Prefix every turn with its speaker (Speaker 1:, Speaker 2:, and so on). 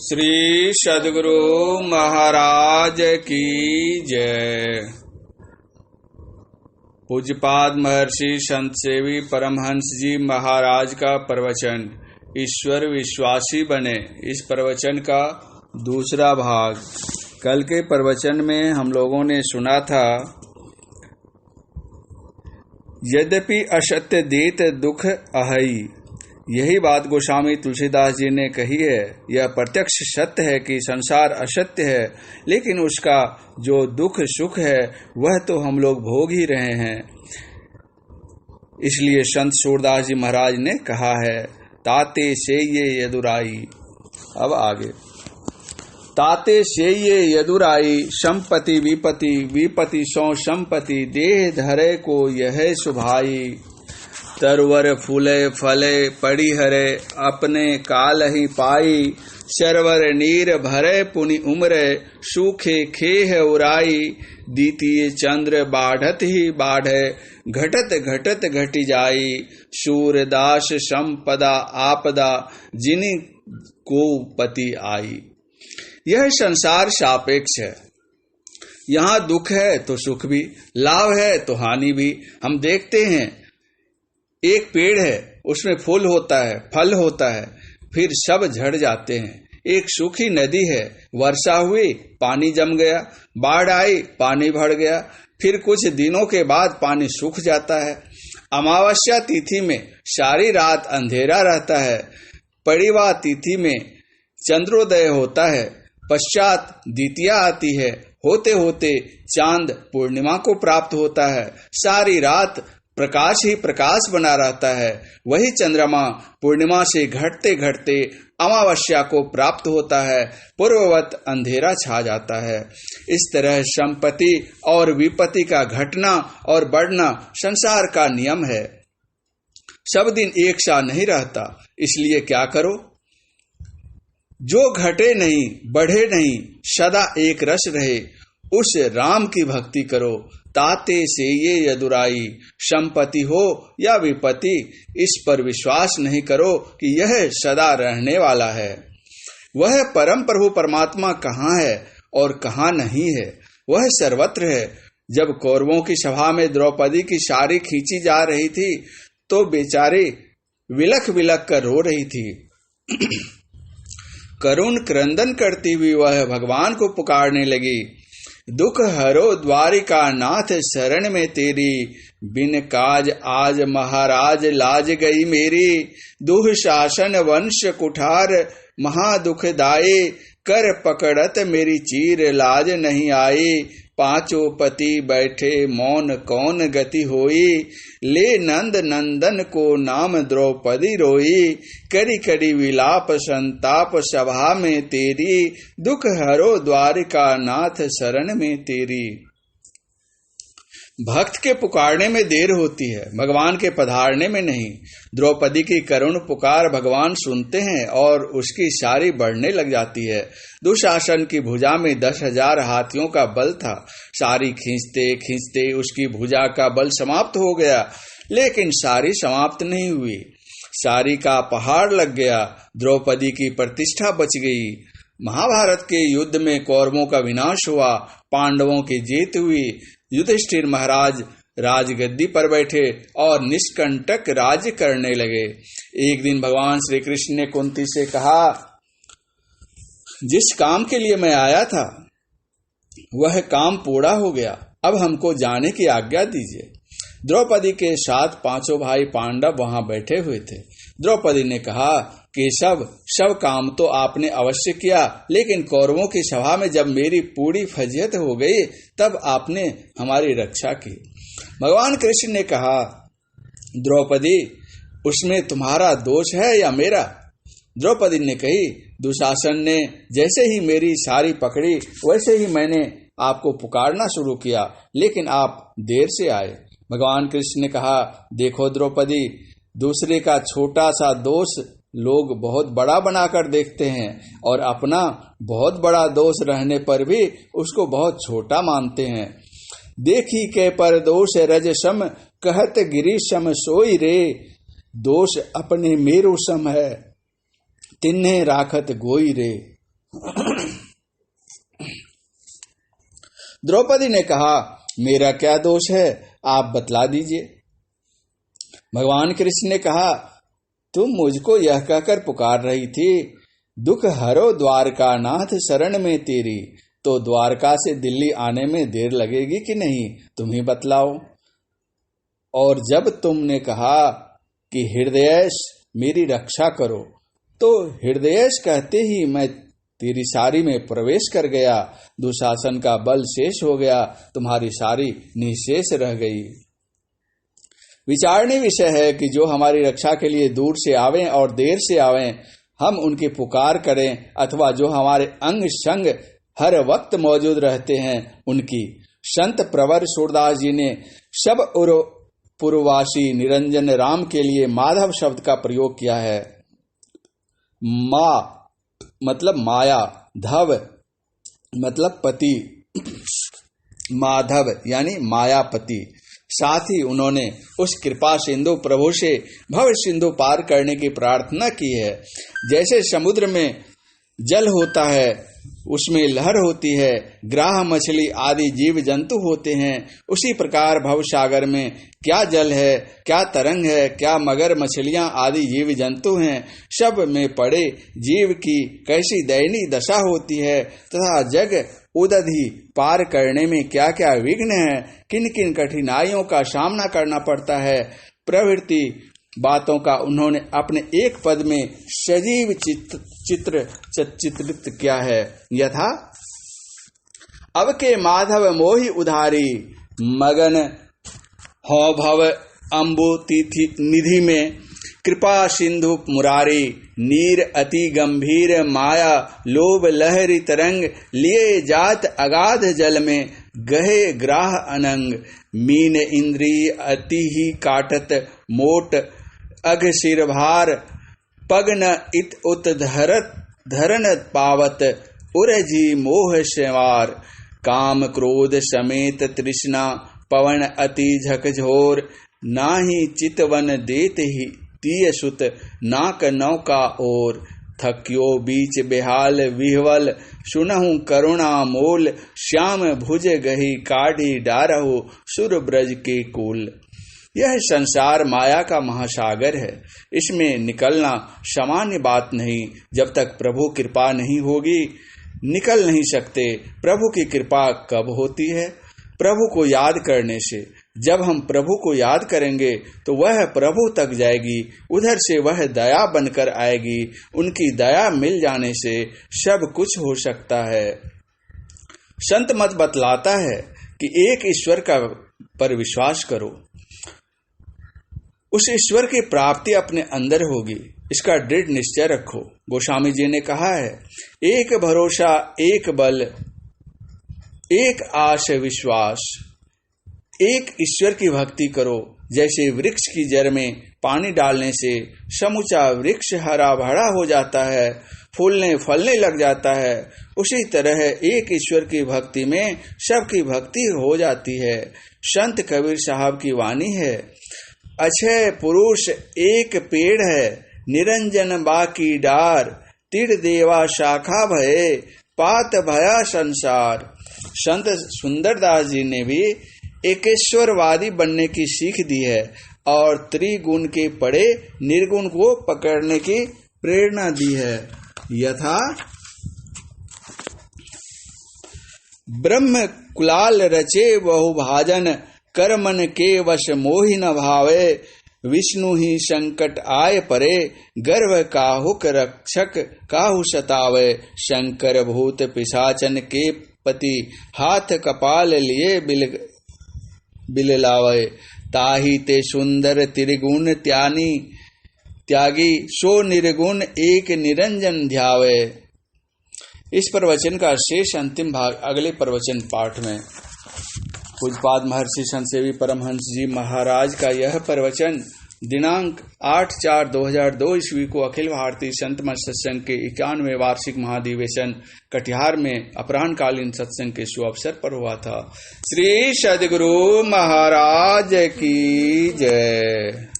Speaker 1: श्री सद्गुरु महाराज की जय। पूज्यपाद महर्षि संत सेवी परमहंस जी महाराज का प्रवचन ईश्वर विश्वासी बने, इस प्रवचन का दूसरा भाग। कल के प्रवचन में हम लोगों ने सुना था, यद्यपि असत्य देत दुख अहई। यही बात गोस्वामी तुलसीदास जी ने कही है। यह प्रत्यक्ष सत्य है कि संसार असत्य है, लेकिन उसका जो दुख सुख है वह तो हम लोग भोग ही रहे हैं। इसलिए संत सूरदास जी महाराज ने कहा है, ताते से ये यदुराई। अब आगे, ताते से ये यदुराई, संपत्ति विपत्ति विपत्ति सौ संपत्ति, देह धरे को यह सुभाई। तरवर फूले फले पड़ी हरे, अपने काल ही पाई। सरवर नीर भरे पुनि उम्रे, सूखे खेह उराई। द्वितीय चंद्र बाढ़त ही बाढ़े, घटत घटत घटी जाई। सूरदास संपदा आपदा, जिनि को पति आई। यह संसार सापेक्ष है। यहाँ दुख है तो सुख भी, लाभ है तो हानि भी। हम देखते हैं, एक पेड़ है, उसमें फूल होता है, फल होता है, फिर सब झड़ जाते हैं। एक सूखी नदी है, वर्षा हुई, पानी जम गया, बाढ़ आई, पानी भर गया, फिर कुछ दिनों के बाद पानी सूख जाता है। अमावस्या तिथि में सारी रात अंधेरा रहता है, परिवा तिथि में चंद्रोदय होता है, पश्चात द्वितीया आती है, होते होते चांद पूर्णिमा को प्राप्त होता है। सारी रात प्रकाश ही प्रकाश बना रहता है। वही चंद्रमा पूर्णिमा से घटते घटते अमावस्या को प्राप्त होता है, पूर्ववत अंधेरा छा जाता है। इस तरह संपत्ति और विपत्ति का घटना और बढ़ना संसार का नियम है। सब दिन एक सा नहीं रहता, इसलिए क्या करो, जो घटे नहीं बढ़े नहीं, सदा एक रस रहे, उस राम की भक्ति करो। ताते से ये यदुराई, संपत्ति हो या विपत्ति, इस पर विश्वास नहीं करो कि यह सदा रहने वाला है। वह परम प्रभु परमात्मा कहाँ है और कहाँ नहीं है, वह सर्वत्र है। जब कौरवों की सभा में द्रौपदी की साड़ी खींची जा रही थी तो बेचारी विलख विलख कर रो रही थी। करुण क्रंदन करती हुई वह भगवान को पुकारने लगी, दुख हरो द्वारिका नाथ शरण में तेरी। बिन काज आज महाराज लाज गई मेरी। दुह शासन वंश कुठार महादुखदाई। कर पकड़त मेरी चीर लाज नहीं आई। पांचों पति बैठे मौन कौन गति होई। ले नंद नंदन को नाम द्रौपदी रोई। करी करी विलाप संताप सभा में तेरी। दुख हरो द्वारिका नाथ शरण में तेरी। भक्त के पुकारने में देर होती है, भगवान के पधारने में नहीं। द्रौपदी की करुण पुकार भगवान सुनते हैं और उसकी सारी बढ़ने लग जाती है। दुशासन की भुजा में 10,000 हाथियों का बल था। सारी खींचते खींचते उसकी भुजा का बल समाप्त हो गया, लेकिन सारी समाप्त नहीं हुई। सारी का पहाड़ लग गया। द्रौपदी की प्रतिष्ठा बच गई। महाभारत के युद्ध में कौरवों का विनाश हुआ, पांडवों की जीत हुई। युधिष्ठिर महाराज राजगद्दी पर बैठे और निष्कंटक राज्य करने लगे। एक दिन भगवान श्री कृष्ण ने कुंती से कहा, जिस काम के लिए मैं आया था वह काम पूरा हो गया, अब हमको जाने की आज्ञा दीजिए। द्रौपदी के साथ पांचों भाई पांडव वहां बैठे हुए थे। द्रौपदी ने कहा, केशव, सब काम तो आपने अवश्य किया, लेकिन कौरवों की सभा में जब मेरी पूरी फजीहत हो गई तब आपने हमारी रक्षा की। भगवान कृष्ण ने कहा, द्रौपदी, उसमें तुम्हारा दोष है या मेरा? द्रौपदी ने कही, दुशासन ने जैसे ही मेरी सारी पकड़ी वैसे ही मैंने आपको पुकारना शुरू किया, लेकिन आप देर से आए। भगवान कृष्ण ने कहा, देखो द्रौपदी, दूसरे का छोटा सा दोष लोग बहुत बड़ा बनाकर देखते हैं और अपना बहुत बड़ा दोष रहने पर भी उसको बहुत छोटा मानते हैं। देखी के पर दोष रजसम, कहत गिरी सम सोई रे। दोष अपने मेरो सम है, तिन्हे राखत गोई रे। द्रौपदी ने कहा, मेरा क्या दोष है, आप बतला दीजिए। भगवान कृष्ण ने कहा, तुम मुझको यह कहकर पुकार रही थी, दुख हरो द्वारका नाथ शरण में तेरी, तो द्वारका से दिल्ली आने में देर लगेगी कि नहीं, तुम ही बतलाओ। और जब तुमने कहा कि हृदयेश मेरी रक्षा करो, तो हृदयेश कहते ही मैं तेरी सारी में प्रवेश कर गया, दुशासन का बल शेष हो गया, तुम्हारी सारी निशेष रह गई। विचारनीय विषय है कि जो हमारी रक्षा के लिए दूर से आवें और देर से आवें, हम उनकी पुकार करें, अथवा जो हमारे अंग संग हर वक्त मौजूद रहते हैं उनकी। संत प्रवर सूरदास जी ने शब पूर्ववासी निरंजन राम के लिए माधव शब्द का प्रयोग किया है। माँ मतलब माया, धव मतलब पति, माधव यानी मायापति। साथ ही उन्होंने उस कृपा सिंधु प्रभु से भव सिंधु पार करने की प्रार्थना की है। जैसे समुद्र में जल होता है, उसमें लहर होती है, ग्राह मछली आदि जीव जंतु होते हैं, उसी प्रकार भव सागर में क्या जल है, क्या तरंग है, क्या मगर मछलियां आदि जीव जंतु हैं, सब में पड़े जीव की कैसी दयनीय दशा होती है, तथा जग उदधि पार करने में क्या क्या विघ्न है, किन किन कठिनाइयों का सामना करना पड़ता है, प्रवृत्ति बातों का उन्होंने अपने एक पद में सजीव चित्रित किया है। यथा अब के माधव मोहि उधारी, मगन हो भव अम्बु तिथि निधि में, कृपा सिंधु मुरारी, नीर अति गंभीर माया, लोभ लहरी तरंग, लिए जात अगाध जल में, गहे ग्राह अनंग, मीन इंद्रिय अति ही काटत, मोट अघ सिर भार, पग न इत उत धरन पावत, उरजी मोह सेवार, काम क्रोध समेत तृष्णा, पवन अति झकझोर, नाहि चितवन देत ही तीय सुत, नाक नौका ओर, थक्यो बीच बेहाल विह्वल, सुनहु करुणा मोल, श्याम भुज गही काढ़ी डारहु, सुर ब्रज के कुल। यह संसार माया का महासागर है, इसमें निकलना सामान्य बात नहीं। जब तक प्रभु कृपा नहीं होगी निकल नहीं सकते। प्रभु की कृपा कब होती है? प्रभु को याद करने से। जब हम प्रभु को याद करेंगे तो वह प्रभु तक जाएगी, उधर से वह दया बनकर आएगी। उनकी दया मिल जाने से सब कुछ हो सकता है। संत मत बतलाता है कि एक ईश्वर का पर विश्वास करो, उस ईश्वर की प्राप्ति अपने अंदर होगी, इसका दृढ़ निश्चय रखो। गोस्वामी जी ने कहा है, एक भरोसा, एक बल, एक आश विश्वास। एक ईश्वर की भक्ति करो। जैसे वृक्ष की जड़ में पानी डालने से समूचा वृक्ष हरा भरा हो जाता है, फूलने फलने लग जाता है, उसी तरह एक ईश्वर की भक्ति में सबकी भक्ति हो जाती है। संत कबीर साहब की वाणी है, अक्षय पुरुष एक पेड़ है, निरंजन बाकी डार, तीर देवा शाखा भये, पात भया संसार। संत सुंदरदास जी ने भी एकेश्वरवादी बनने की सीख दी है और त्रिगुण के पड़े निर्गुण को पकड़ने की प्रेरणा दी है। यथा ब्रह्म कुलाल रचे बहुभाजन, कर्मन के वश मोहि न भावे, विष्णु ही संकट आय परे, गर्भ काहुक रक्षक काहु सतावे, शंकर भूत पिशाचन के पति, हाथ कपाल लिए बिललावे, ताहि ते सुंदर त्रिगुण त्यागी, सो निर्गुण एक निरंजन ध्यावे। इस प्रवचन का शेष अंतिम भाग अगले प्रवचन पाठ में। पूज्यपाद महर्षि संत सेवी परमहंस जी महाराज का यह प्रवचन दिनांक 8/4/2002 ईस्वी को अखिल भारतीय संत मत सत्संग के 91वें वार्षिक महाधिवेशन कटिहार में अपराह्नकालीन सत्संग के शुभ अवसर पर हुआ था। श्री सद्गुरु महाराज की जय।